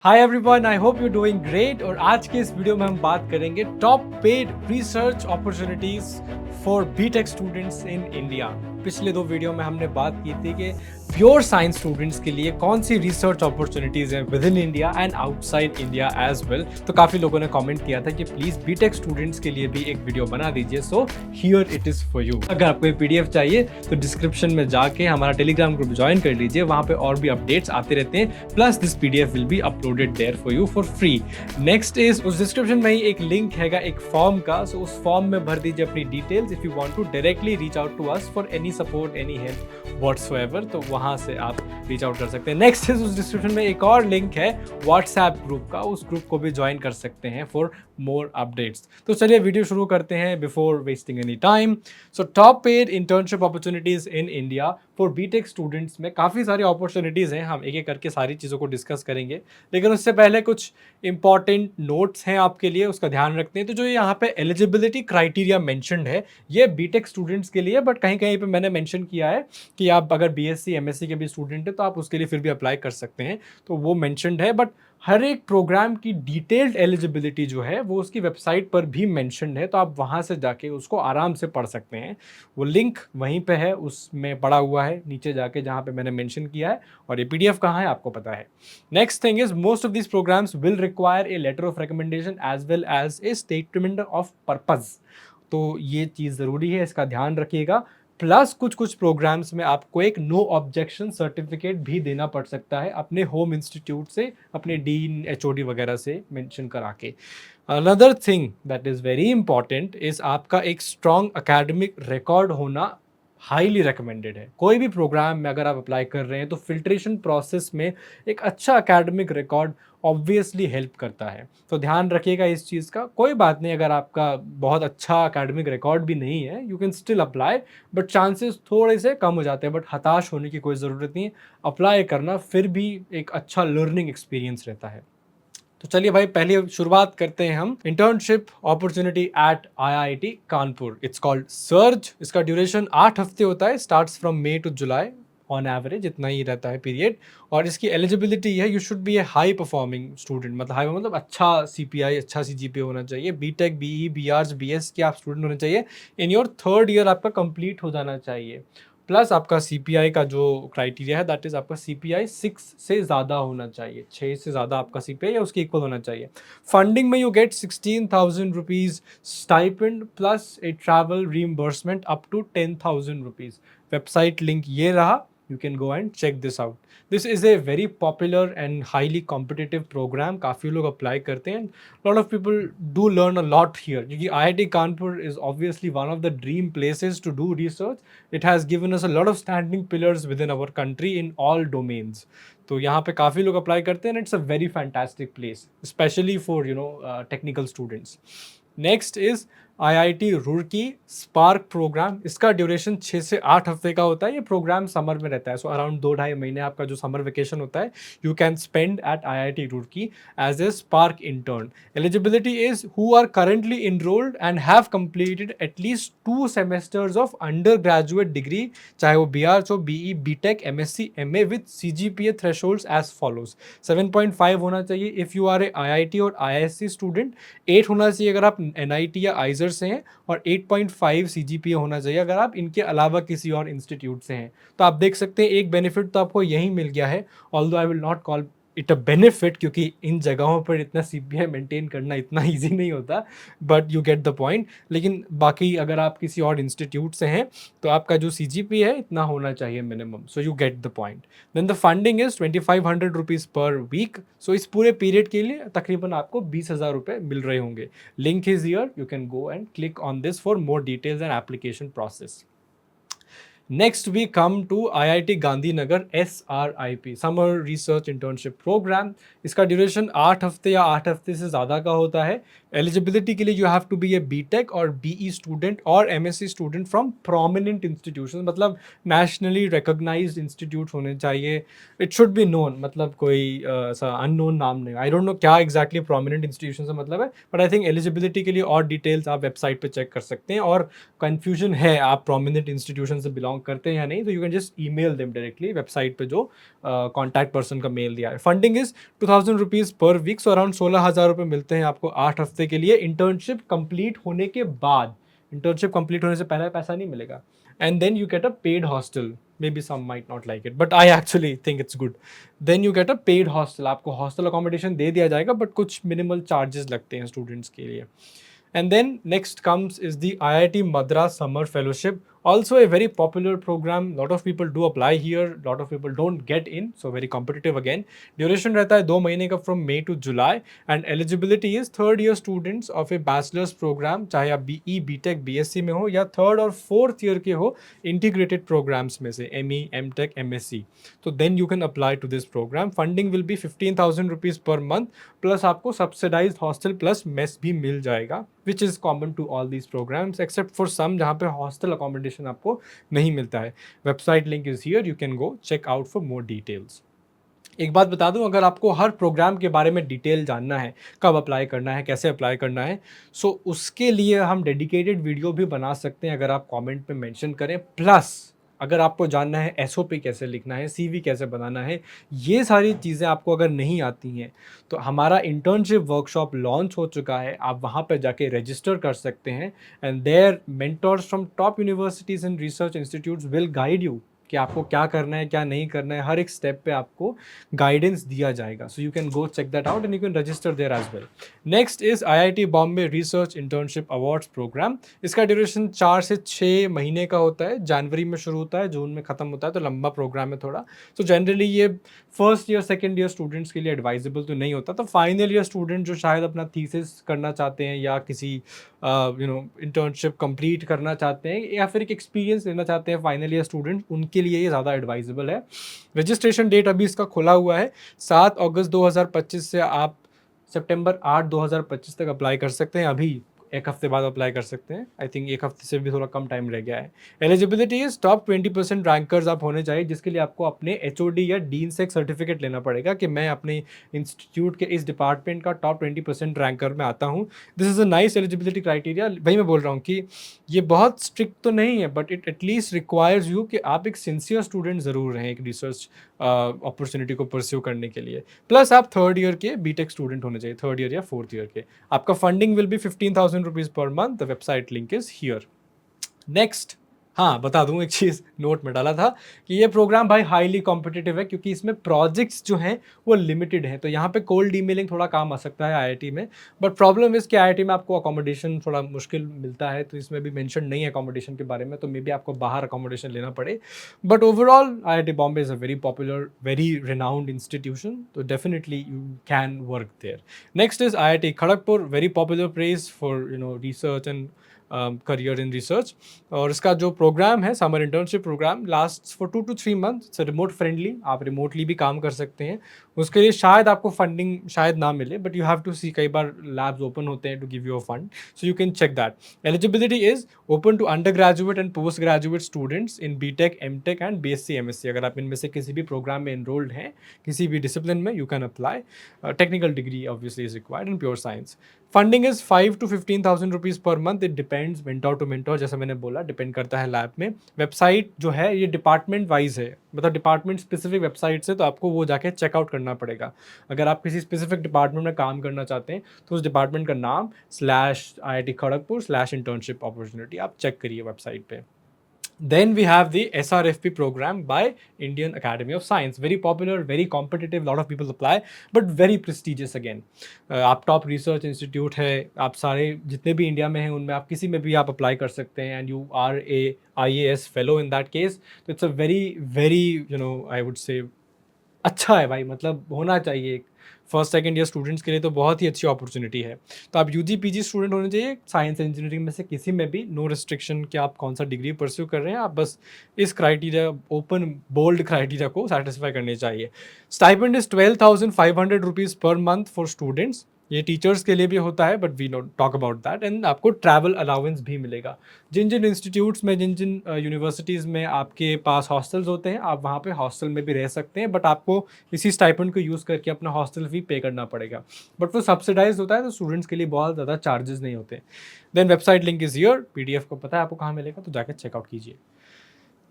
Hi everyone, I hope you doing great. और आज के इस वीडियो में हम बात करेंगे top paid research opportunities for BTech students in India. पिछले दो वीडियो में हमने बात की थी कि प्योर साइंस स्टूडेंट्स के लिए कौन सी रिसर्च अपॉर्चुनिटीज हैं with in India and outside India as well. तो काफ़ी लोगों ने कमेंट किया था कि प्लीज़ बीटेक स्टूडेंट्स के लिए भी एक वीडियो बना दीजिए, so here it is for you. अगर आपको पीडीएफ चाहिए तो डिस्क्रिप्शन में जाके हमारा टेलीग्राम ग्रुप ज्वाइन कर लीजिए, वहाँ पे और भी अपडेट्स आते रहते हैं। Plus this PDF will be uploaded there for you for free. Next is उस डिस्क्रिप्शन में ही एक लिंक हैगा एक फॉर्म का, सो उस फॉर्म में भर दीजिए अपनी details if you want to directly reach out to us for any support any help whatsoever, तो वहां से आप रीच आउट कर सकते हैं। नेक्स्ट इज उस डिस्क्रिप्शन में एक और लिंक है व्हाट्सएप ग्रुप का, उस ग्रुप को भी ज्वाइन कर सकते हैं फॉर मोर अपडेट्स। तो चलिए वीडियो शुरू करते हैं before wasting any time. So top paid internship opportunities in India for BTech students में काफ़ी सारी अपॉर्चुनिटीज़ हैं, हम एक एक करके सारी चीज़ों को डिस्कस करेंगे। लेकिन उससे पहले कुछ इंपॉर्टेंट नोट्स हैं आपके लिए, उसका ध्यान रखते हैं। तो जो यहाँ पे एलिजिबिलिटी क्राइटेरिया मेंशन्ड है ये बीटेक स्टूडेंट्स के लिए, बट कहीं कहीं पे मैंने मेंशन किया है कि आप अगर बीएससी एमएससी के भी स्टूडेंट हैं तो आप उसके लिए फिर भी अप्लाई कर सकते हैं, तो वो मेंशन्ड है। बट हर एक प्रोग्राम की डिटेल्ड एलिजिबिलिटी जो है वो उसकी वेबसाइट पर भी मेंशन्ड है, तो आप वहाँ से जाके उसको आराम से पढ़ सकते हैं। वो लिंक वहीं पे है, उसमें पड़ा हुआ है नीचे जाके जहाँ पे मैंने मेंशन किया है, और ये पीडीएफ कहाँ है आपको पता है। Next thing is most of this programs will require a letter of recommendation as well as a statement of purpose, तो ये चीज़ ज़रूरी है, इसका ध्यान रखिएगा। प्लस कुछ कुछ प्रोग्राम्स में आपको एक नो ऑब्जेक्शन सर्टिफिकेट भी देना पड़ सकता है अपने होम इंस्टीट्यूट से, अपने डीन एचओडी वगैरह से मेंशन करा के। Another thing that is very important is आपका एक स्ट्रॉन्ग एकेडमिक रिकॉर्ड होना हाईली रिकमेंडेड है। कोई भी प्रोग्राम में अगर आप अप्लाई कर रहे हैं तो फिल्ट्रेशन प्रोसेस में एक अच्छा एकेडमिक रिकॉर्ड ऑब्वियसली हेल्प करता है, तो ध्यान रखिएगा इस चीज़ का। कोई बात नहीं अगर आपका बहुत अच्छा एकेडमिक रिकॉर्ड भी नहीं है, you can still apply, but chances थोड़े से कम हो जाते हैं। बट हताश होने की कोई ज़रूरत नहीं है, अप्लाई करना फिर भी एक अच्छा लर्निंग एक्सपीरियंस रहता है। तो चलिए भाई, पहले शुरुआत करते हैं हम internship opportunity at IIT Kanpur. It's called SURGE. इसका ड्यूरेशन 8 हफ्ते होता है, starts from May to July on average, इतना ही रहता है पीरियड। और इसकी एलिजिबिलिटी है, you should be a high performing student, मतलब हाई मतलब अच्छा सीपीआई, अच्छा सीजीपीए होना चाहिए। बीटेक, बीई, बीआर्स, बीएस के आप स्टूडेंट होने चाहिए। इन योर थर्ड ईयर आपका कंप्लीट हो जाना चाहिए। प्लस आपका सीपीआई का जो क्राइटेरिया है दैट इज आपका सीपीआई 6 से ज़्यादा होना चाहिए, 6 से ज़्यादा आपका सीपीआई या उसके इक्वल होना चाहिए। फंडिंग में you get 16,000 rupees stipend plus a travel reimbursement up to 10,000 rupees. Website link ये रहा, you can go and check this out. This is a very popular and highly competitive program, काफ़ी लोग apply करते हैं। lot of people do learn a lot here, क्योंकि IIT Kanpur is obviously one of the dream places to do research. It has given us a lot of standing pillars within our country in all domains. तो यहाँ पे काफ़ी लोग apply करते हैं, and it's a very fantastic place, especially for technical students. Next is IIT Roorkee SPARK program. इसका duration 6 से 8 हफ्ते का होता है। ये प्रोग्राम समर में रहता है, सो अराउंड 2-2.5 महीने आपका जो समर वेकेशन होता है you can spend at IIT Roorkee as a SPARK intern. Eligibility is who are currently enrolled and have completed at least 2 semesters of undergraduate degree, चाहे वो बीआर्स हो, BE, BTech, MSc, MA with CGPA thresholds as follows. 7.5 होना चाहिए if you are a IIT और IISc student, 8 होना चाहिए अगर आप एनआईटी या आइजर से हैं, और 8.5 सीजीपीए होना चाहिए अगर आप इनके अलावा किसी और इंस्टीट्यूट से हैं। तो आप देख सकते हैं एक बेनिफिट तो आपको यही मिल गया है, although I will not call it a benefit, क्योंकि इन जगहों पर इतना सीपीआई मेंटेन करना इतना ईजी नहीं होता, but you get the point. लेकिन बाकी अगर आप किसी और इंस्टीट्यूट से हैं तो आपका जो सीजीपी है इतना होना चाहिए minimum, so you get the point. Then the funding is 2,500 rupees per week, so इस पूरे पीरियड के लिए तकरीबन आपको 20,000 रुपये मिल रहे होंगे। Link is here, you can go and click on this for more details and application process. Next we come to IIT Gandhinagar SRIP Summer Research Internship Program. इसका ड्यूरेशन 8 हफ्ते या 8 हफ्ते से ज़्यादा का होता है। एलिजिबिलिटी के लिए you have to be a BTech और बीई स्टूडेंट और MSc student from prominent institution, मतलब नेशनली रिकॉग्नाइज्ड इंस्टीट्यूट होने चाहिए। इट शुड बी नोन, मतलब कोई ऐसा अननोन नाम नहीं। आई डोंट नो क्या एग्जैक्टली प्रोमिनेंट इंस्टीट्यूशन से मतलब है, बट आई थिंक एलिजिबिलिटी के लिए और डिटेल्स आप वेबसाइट पे चेक कर सकते हैं। और कन्फ्यूजन है आप प्रोमिनेंट इंस्टीट्यूशन से बिलोंग बिलोंग करते हैं या नहीं, तो you can just email them directly website पे जो कॉन्टैक्ट पर्सन का मेल दिया है। Funding is 2000 rupees per week, so around 16,000 रुपये मिलते हैं आपको 8 हफ्ते के लिए। इंटर्नशिप कंप्लीट होने के बाद, इंटर्नशिप कंप्लीट होने से पहले पैसा नहीं मिलेगा। And then you get a paid hostel, maybe some might not like it but I actually think it's good. Then you get a paid hostel, आपको हॉस्टल अकोमोडेशन दे दिया जाएगा बट कुछ मिनिमल चार्जेस लगते हैं students के लिए। And then next comes is the IIT Madras Summer Fellowship, also a very popular program. Lot of people do apply here, lot of people don't get in, so very competitive again. Duration रहता है 2 महीने का from May to July, and eligibility is third year students of a bachelor's program, चाहे आप BE, BTech, BSc में हो या third और fourth year के हो integrated programs में से ME, MTech, MSc. So then you can apply to this program. Funding will be 15,000 rupees per month, plus आपको subsidized hostel plus mess भी मिल जाएगा, which is common to all these programs except for some जहाँ पे hostel accommodation आपको नहीं मिलता है। Website link is here, you can go check out for more details. एक बात बता दूं, अगर आपको हर प्रोग्राम के बारे में डिटेल जानना है, कब अप्लाई करना है, कैसे अप्लाई करना है, सो उसके लिए हम डेडिकेटेड वीडियो भी बना सकते हैं अगर आप कमेंट पे मेंशन करें। प्लस अगर आपको जानना है एसओपी कैसे लिखना है, सीवी कैसे बनाना है, ये सारी चीज़ें आपको अगर नहीं आती हैं तो हमारा इंटर्नशिप वर्कशॉप लॉन्च हो चुका है, आप वहाँ पर जाके रजिस्टर कर सकते हैं। And there mentors from top universities and research institutes will guide you कि आपको क्या करना है, क्या नहीं करना है, हर एक स्टेप पे आपको गाइडेंस दिया जाएगा। So you can go check that out and you can register there as well. Next is IIT Bombay research internship awards program. इसका ड्यूरेशन 4 से 6 महीने का होता है, जनवरी में शुरू होता है, जून में ख़त्म होता है, तो लंबा प्रोग्राम है थोड़ा। सो जनरली ये first year second year students के लिए एडवाइजेबल तो नहीं होता, तो फाइनल ईयर स्टूडेंट जो शायद अपना थीसिस करना चाहते हैं या किसी इंटर्नशिप कंप्लीट करना चाहते हैं या फिर एक एक्सपीरियंस लेना चाहते हैं फाइनल ईयर स्टूडेंट, उनके लिए ये ज़्यादा एडवाइजेबल है। रजिस्ट्रेशन डेट अभी इसका खुला हुआ है 7 अगस्त 2025 से आप सितंबर 8 2025 तक अप्लाई कर सकते हैं। अभी एक हफ्ते बाद अप्लाई कर सकते हैं, आई थिंक एक हफ्ते से भी थोड़ा कम टाइम रह गया है। एलिजिबिलिटी इज टॉप 20% रैंकर्स आप होने चाहिए, जिसके लिए आपको अपने HOD या डीन से एक सर्टिफिकेट लेना पड़ेगा कि मैं अपने इंस्टीट्यूट के इस डिपार्टमेंट का टॉप 20% रैंकर में आता हूँ। This is a nice eligibility criteria. वही मैं बोल रहा हूँ कि ये बहुत स्ट्रिक्ट तो नहीं है but it at least requires you कि आप एक सिंसियर स्टूडेंट ज़रूर रहें एक रिसर्च अपॉर्चुनिटी को परस्यू करने के लिए। प्लस आप थर्ड ईयर के बीटेक स्टूडेंट होने चाहिए, थर्ड ईयर या फोर्थ ईयर के। आपका funding will be 15,000 rupees per month. The website link is here. Next, हाँ बता दूं एक चीज़ नोट में डाला था कि ये प्रोग्राम भाई हाईली कॉम्पिटिटिव है क्योंकि इसमें प्रोजेक्ट्स जो हैं वो लिमिटेड हैं, तो यहाँ पे कोल्ड ईमेलिंग थोड़ा काम आ सकता है IIT में। बट प्रॉब्लम इस कि IIT में आपको अकोमोडेशन थोड़ा मुश्किल मिलता है, तो इसमें भी मेंशन नहीं है अकोमोडेशन के बारे में, तो मे बी आपको बाहर अकोमोडेशन लेना पड़े। But overall IIT Bombay is a very popular, very renowned institution, तो definitely you can work there. Next is IIT Kharagpur, very popular place for research and career in research. और इसका जो प्रोग्राम है summer internship program last for 2 to 3 month. It's remote friendly, आप remotely भी काम कर सकते हैं। उसके लिए शायद आपको फंडिंग शायद ना मिले but you have to see, कई बार लैब्स ओपन होते हैं to give you a fund, so you can check that. Eligibility is open to undergraduate and postgraduate students in BTech, MTech and BSc, MSc। अगर आप इनमें से किसी भी प्रोग्राम में एनरोल्ड हैं, किसी भी डिसिप्लिन में, you can apply. Technical degree obviously is required in pure science. Funding is 5 to 15,000 rupees per month. It depends mentor to mentor, जैसा मैंने बोला डिपेंड करता है लैब में। वेबसाइट जो है ये डिपार्टमेंट वाइज है, मतलब डिपार्टमेंट स्पेसिफिक वेबसाइट से, तो आपको वो जाके चेकआउट करना पड़ेगा। अगर आप किसी स्पेसिफिक डिपार्टमेंट में काम करना चाहते हैं तो उस डिपार्टमेंट का नाम /IIT खड़गपुर /इंटर्नशिप अपॉर्चुनिटी आप चेक करिए वेबसाइट पे। Then we have the SRFP program by Indian Academy of Science. Very popular, very competitive, lot of people apply, but very prestigious again. आप टॉप रिसर्च इंस्टीट्यूट है, आप सारे जितने भी India में हैं उनमें आप किसी में भी आप अप्लाई कर सकते हैं, and you are a IAS fellow in that case. तो it's a very very I would say अच्छा है भाई, मतलब होना चाहिए। फर्स्ट सेकंड ईयर स्टूडेंट्स के लिए तो बहुत ही अच्छी अपॉर्चुनिटी है। तो आप UG PG स्टूडेंट होने चाहिए, साइंस इंजीनियरिंग में से किसी में भी, नो रिस्ट्रिक्शन कि आप कौन सा डिग्री परस्यू कर रहे हैं, आप बस इस क्राइटेरिया, ओपन बोल्ड क्राइटेरिया को सेटिस्फाई करने चाहिए। Stipend is 12,500 rupees per month for students. ये टीचर्स के लिए भी होता है but we don't talk about that. And आपको ट्रैवल अलाउंस भी मिलेगा। जिन जिन इंस्टीट्यूट्स में, जिन जिन यूनिवर्सिटीज़ में आपके पास हॉस्टल्स होते हैं, आप वहाँ पे हॉस्टल में भी रह सकते हैं, बट आपको इसी स्टाइपेंड को यूज़ करके अपना हॉस्टल फी पे करना पड़ेगा। बट वो सब्सिडाइज होता है, तो स्टूडेंट्स के लिए बहुत ज़्यादा चार्जेस नहीं होते। Then website link is here. PDF को पता है आपको कहाँ मिलेगा, तो जाकर चेकआउट कीजिए।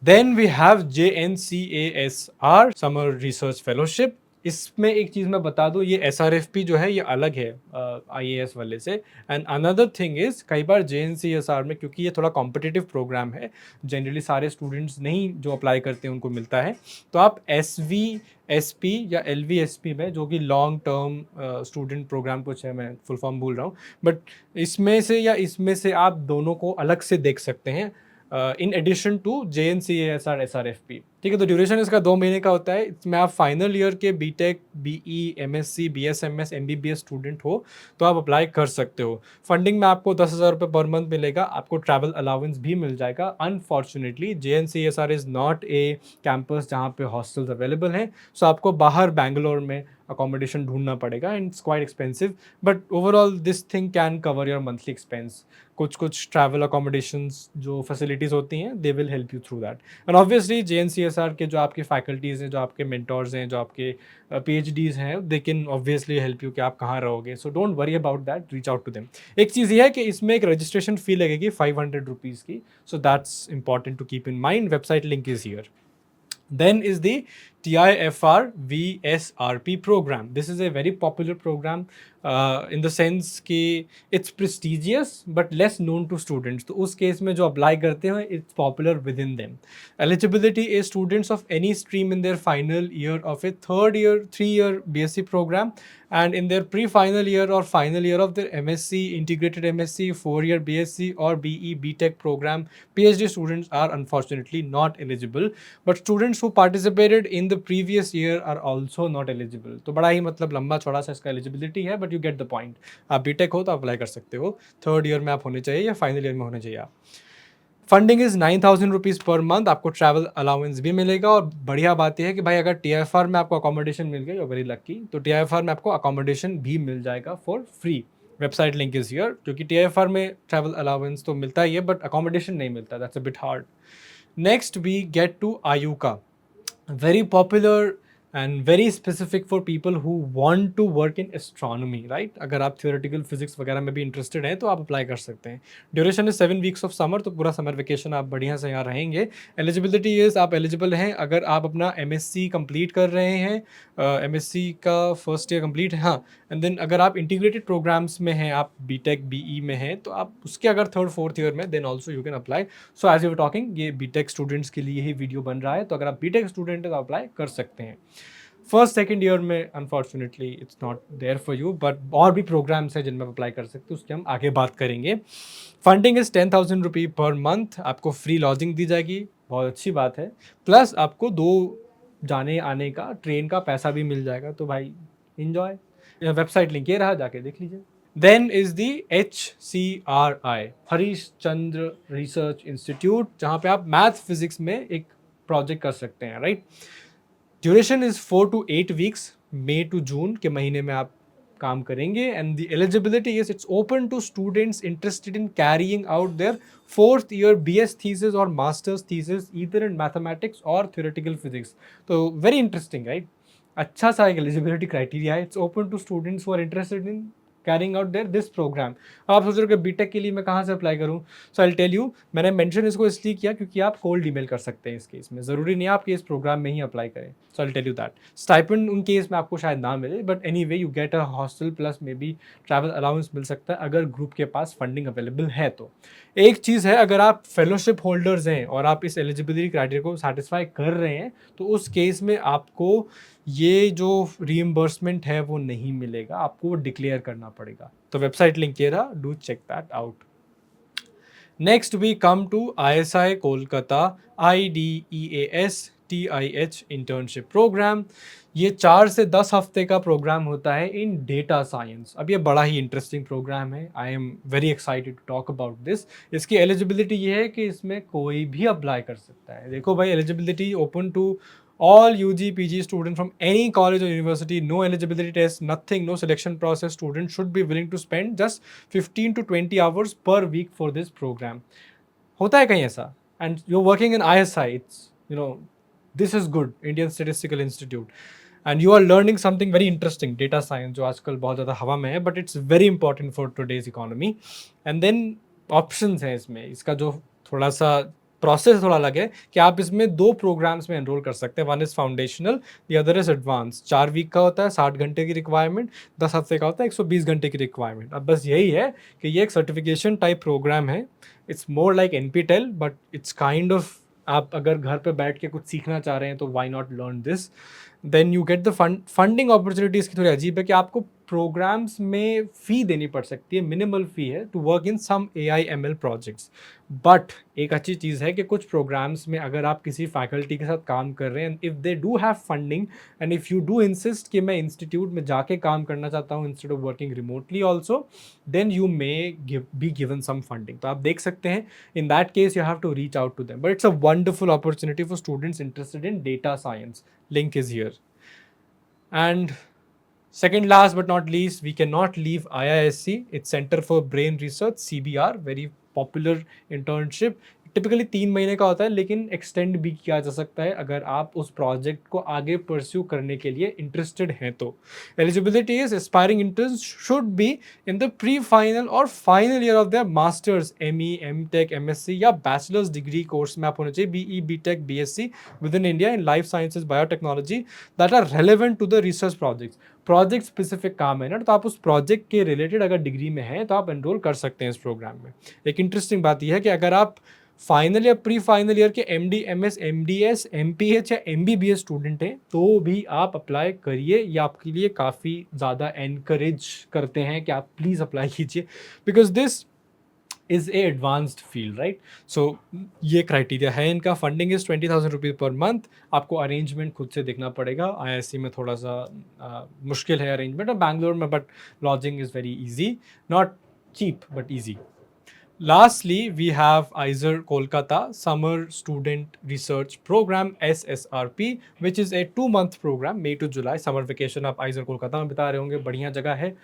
Then we have JNCASR summer research fellowship. इसमें एक चीज़ मैं बता दूं, ये SRFP जो है ये अलग है IAS वाले से। एंड अनदर थिंग इज, कई बार JNCASR में, क्योंकि ये थोड़ा कॉम्पिटिटिव प्रोग्राम है, जनरली सारे स्टूडेंट्स नहीं जो अप्लाई करते हैं उनको मिलता है, तो आप SVSP या LVSP में, जो कि लॉन्ग टर्म स्टूडेंट प्रोग्राम कुछ है, मैं फुल फॉर्म भूल रहा हूँ, बट इसमें से या इसमें से आप दोनों को अलग से देख सकते हैं in addition to JNCASR SRFP। ठीक है, तो ड्यूरेशन इसका 2 महीने का होता है। इसमें आप फाइनल ईयर के BTech BE MSc BSMS MBBS student हो तो आप अप्लाई कर सकते हो। फंडिंग में आपको 10,000 रुपये पर मंथ मिलेगा, आपको ट्रैवल अलाउंस भी मिल जाएगा। Unfortunately JNCASR is not a campus जहाँ पे हॉस्टल्स अवेलेबल हैं, सो आपको बाहर बैंगलोर में अकोमोडेशन ढूंढना पड़ेगा and it's quite expensive, but overall this thing can cover your monthly expense. कुछ ट्रैवल अकोमोडेशंस जो फैसिलिटीज़ होती हैं, they will help you through that. And obviously JNCASR के जो आपके फैकल्टीज़ हैं, जो आपके मेंटोर्स हैं, जो आपके PhDs हैं, they can obviously help you कि आप कहाँ रहोगे। So don't worry about that, reach out to them. एक चीज़ ये है कि इसमें एक रजिस्ट्रेशन फ़ी लगेगी 500 रुपीज़ की, so that's important to keep in mind. Website link is here. Then is the TIFR VSRP program. This is a very popular program in the sense कि it's prestigious but less known to students. तो उस case में जो apply करते हैं, it's popular within them. Eligibility is students of any stream in their final year of a 3-year BSc program, and in their pre-final year or final year of their MSc, integrated MSc, 4-year BSc or BE BTech program, PhD students are unfortunately not eligible, but students who participated in the previous year are also not eligible. तो बड़ा ही मतलब लंबा चौड़ा सा इसका eligibility है, but you get the point. आप BTech हो तो अप्लाई कर सकते हो, 3rd ईयर में आप होने चाहिए या फाइनल ईयर में होने चाहिए आप। Funding is 9,000 rupees per month, आपको ट्रैवल अलाउंस भी मिलेगा। और बढ़िया बात यह है कि भाई अगर TIFR में आपको अकोमोडेशन मिल गई, यू वेरी लकी, तो TIFR में आपको अकोमोडेशन भी मिल जाएगा for free. Website link is here, क्योंकि TIFR में ट्रैवल अलाउंस तो मिलता ही है बट अकोमोडेशन नहीं मिलता, that's a bit hard. Next we get to IUCAA, very popular and very specific for people who want to work in astronomy, right? अगर आप theoretical physics वगैरह में भी interested हैं तो आप apply कर सकते हैं। Duration is 7 weeks of summer, तो पूरा summer vacation आप बढ़िया से यहाँ रहेंगे। Eligibility is, आप eligible हैं अगर आप अपना MSc complete कर रहे हैं, MSc का first year complete है, हाँ, एंड देन अगर आप इंटीग्रेटेड प्रोग्राम्स में हैं, आप BTech BE में हैं, तो आप उसके अगर 3rd 4th ईयर में, then also you can apply. So as you talking, ये BTech स्टूडेंट्स के लिए ही वीडियो बन रहा है, तो अगर आप BTech स्टूडेंट है तो अप्लाई कर सकते हैं। 1st 2nd ईयर में unfortunately it's not there for you, but और भी प्रोग्राम्स हैं जिनमें अप्लाई कर सकते हैं, उसकी हम आगे बात करेंगे। फंडिंग इज़ 10,000 रुपये पर मंथ, आपको फ्री लॉजिंग दी जाएगी, बहुत अच्छी बात है, प्लस आपको 2 जाने आने का ट्रेन का पैसा भी मिल जाएगा, तो भाई इन्जॉय। वेबसाइट लिंक ये रहा, जाके देख लीजिए। Then is the HCRI, Harish Chandra research institute, जहाँ पे आप मैथ फिजिक्स में एक प्रोजेक्ट कर सकते हैं, right. Duration is 4 to 8 weeks, May to June के महीने में आप काम करेंगे। And the eligibility is, it's open to students interested in carrying out their 4th year BS thesis और masters thesis either in mathematics और थ्योरेटिकल फिजिक्स। तो very interesting, right. अच्छा सा एक एलिजिबिलिटी क्राइटेरिया है। It's open to students who are interested in carrying out their this program. आप सोच रहे हो कि बीटेक के लिए मैं कहाँ से अप्लाई करूँ, सो आई टेल यू, मैंने मेंशन इसको इसलिए किया क्योंकि आप कोल्ड ईमेल कर सकते हैं इस केस में, ज़रूरी नहीं है आपके इस प्रोग्राम में ही अप्लाई करें। So I tell you that stipend उन केस में आपको शायद ना मिले, but anyway you get a hostel plus maybe travel allowance मिल सकता है अगर ग्रुप के पास फंडिंग अवेलेबल है। तो एक चीज़ है, अगर आप फेलोशिप होल्डर्स हैं और आप इस एलिजिबिलिटी क्राइटेरिया को सेटिस्फाई कर रहे हैं, तो उस केस में आपको ये जो रीइंबर्समेंट है वो नहीं मिलेगा, आपको वो डिक्लेयर करना पड़ेगा। तो वेबसाइट लिंक ये रहा, do check that out. Next we come to ISI Kolkata IDEAS TIH internship programme. ये 4 से 10 हफ्ते का प्रोग्राम होता है इन डेटा साइंस। अब ये बड़ा ही इंटरेस्टिंग प्रोग्राम है, I am very excited to talk about this. इसकी एलिजिबिलिटी ये है कि इसमें कोई भी अप्लाई कर सकता है। देखो भाई, eligibility open to all UG PG student from any college or university, no eligibility test, nothing, no selection process. Students should be willing to spend just 15 to 20 hours per week for this program. होता है कहीं ऐसा, and you're working in ISI, it's, you know, this is good, Indian Statistical Institute, and you are learning something very interesting, data science, जो आजकल बहुत ज़्यादा हवा में है, but it's very important for today's economy. And then options हैं इसमें, इसका जो थोड़ा सा प्रोसेस थोड़ा अलग है कि आप इसमें 2 प्रोग्राम्स में एनरोल कर सकते हैं। One is foundational, the other is advance. 4 week का होता है, 60 घंटे की रिक्वायरमेंट, 10 हफ्ते का होता है, 120 घंटे की रिक्वायरमेंट। अब बस यही है कि ये एक सर्टिफिकेशन टाइप प्रोग्राम है। It's more like NPTEL but it's kind of, आप अगर घर पे बैठ के कुछ सीखना चाह रहे हैं तो why not learn this. Then you get the funding opportunity इसकी थोड़ी अजीब है कि आपको प्रोग्राम्स में फ़ी देनी पड़ सकती है, मिनिमल फ़ी है to work in some AI ML projects. But एक अच्छी चीज़ है कि कुछ प्रोग्राम्स में अगर आप किसी फैकल्टी के साथ काम कर रहे हैं, if they do have funding and if you do insist कि मैं इंस्टीट्यूट में जाके काम करना चाहता हूँ instead of working remotely also, then you may be given some funding. तो आप देख सकते हैं, in that case you have to reach out to them, but it's a wonderful opportunity for students interested in data science. Link is here. And second last but not least, we cannot leave IISc. It's Center for Brain Research, CBR, very popular internship. Typically 3 महीने का होता है, लेकिन extend भी किया जा सकता है अगर आप उस प्रोजेक्ट को आगे परस्यू करने के लिए इंटरेस्टेड हैं तो। Eligibility is aspiring interns should be in the pre final और final year of their masters, ME, MTech, MSc या बैचलर्स डिग्री कोर्स में आप होने चाहिए, BE, BTech, BSc with in India in life sciences, biotechnology that are relevant to the research projects. Project specific काम है ना, तो आप उस प्रोजेक्ट के रिलेटेड अगर डिग्री में हैं तो आप एनरोल कर सकते हैं इस प्रोग्राम में। एक इंटरेस्टिंग बात यह है कि अगर आप फाइनल या प्री फाइनल ईयर के MD, MS, MDS, MPH या MBBS स्टूडेंट हैं तो भी आप अप्लाई करिए। ये आपके लिए काफ़ी ज़्यादा एनकरेज करते हैं कि आप प्लीज़ अप्लाई कीजिए, because this is a advanced field, right. So ये क्राइटेरिया है इनका। Funding is 20,000 rupees per month. आपको अरेंजमेंट खुद से देखना पड़ेगा। IISc में थोड़ा सा मुश्किल है अरेंजमेंट, और बैंगलोर में but lodging is very easy, not cheap but easy. Lastly, we have IISER Kolkata Summer Student Research Program, SSRP, which is a 2-month program, May to July. Summer vacation आप IISER Kolkata में बिता रहे होंगे, बढ़िया जगह है।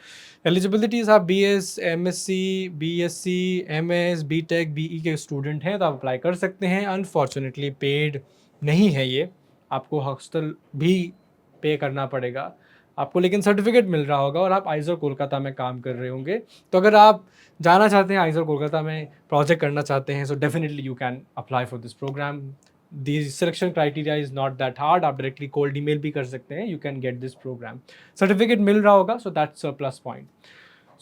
एलिजिबिलिटीज आप BS, MSc, BSc, MS, BTech, BE के स्टूडेंट हैं तो आप अप्लाई कर सकते हैं। अनफॉर्चुनेटली पेड नहीं है ये, आपको हॉस्टल भी पे करना पड़ेगा आपको, लेकिन सर्टिफिकेट मिल रहा होगा और आप IISER कोलकाता में काम कर रहे होंगे। तो अगर आप जाना चाहते हैं IISER कोलकाता में, प्रोजेक्ट करना चाहते हैं, so definitely you can apply for this program. The selection criteria is not that hard, आप डायरेक्टली कोल्ड ईमेल भी कर सकते हैं, you can get this program. Certificate मिल रहा होगा, so that's a plus point.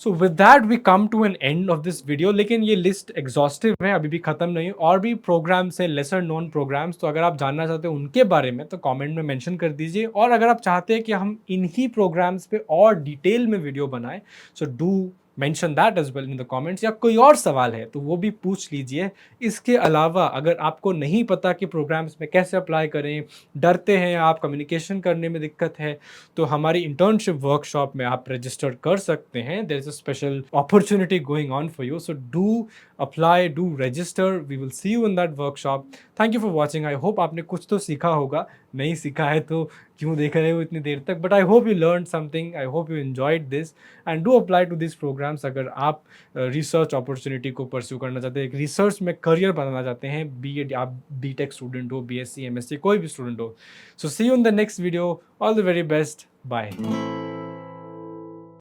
So with that we come to an end of this video. लेकिन ये लिस्ट एग्जॉस्टिव है, अभी भी खत्म नहीं, और भी प्रोग्राम्स हैं, लेसर नोन प्रोग्राम्स। तो अगर आप जानना चाहते हैं उनके बारे में तो कमेंट में मेंशन कर दीजिए, और अगर आप चाहते हैं कि हम इन्हीं प्रोग्राम्स पे और डिटेल में वीडियो बनाएं, so do mention that as well in the comments. या कोई और सवाल है तो वो भी पूछ लीजिए। इसके अलावा अगर आपको नहीं पता कि प्रोग्राम्स में कैसे अप्लाई करें, डरते हैं आप, कम्युनिकेशन करने में दिक्कत है, तो हमारी इंटर्नशिप वर्कशॉप में आप रजिस्टर कर सकते हैं। There is a special opportunity going on for you, so do apply, do register. We will see you in that workshop. Thank you for watching. I hope आपने कुछ तो सीखा होगा, नहीं सीखा है तो क्यों देख रहे हो इतनी देर तक, but I hope you learn something, I hope you enjoyed this and do apply to this programmes. अगर आप रिसर्च अपॉर्चुनिटी को परस्यू करना चाहते हैं, रिसर्च में करियर बनाना चाहते हैं, बी आप BTech स्टूडेंट हो, BSc, MSc, कोई भी स्टूडेंट हो। So see you in the next video, all the very best, bye.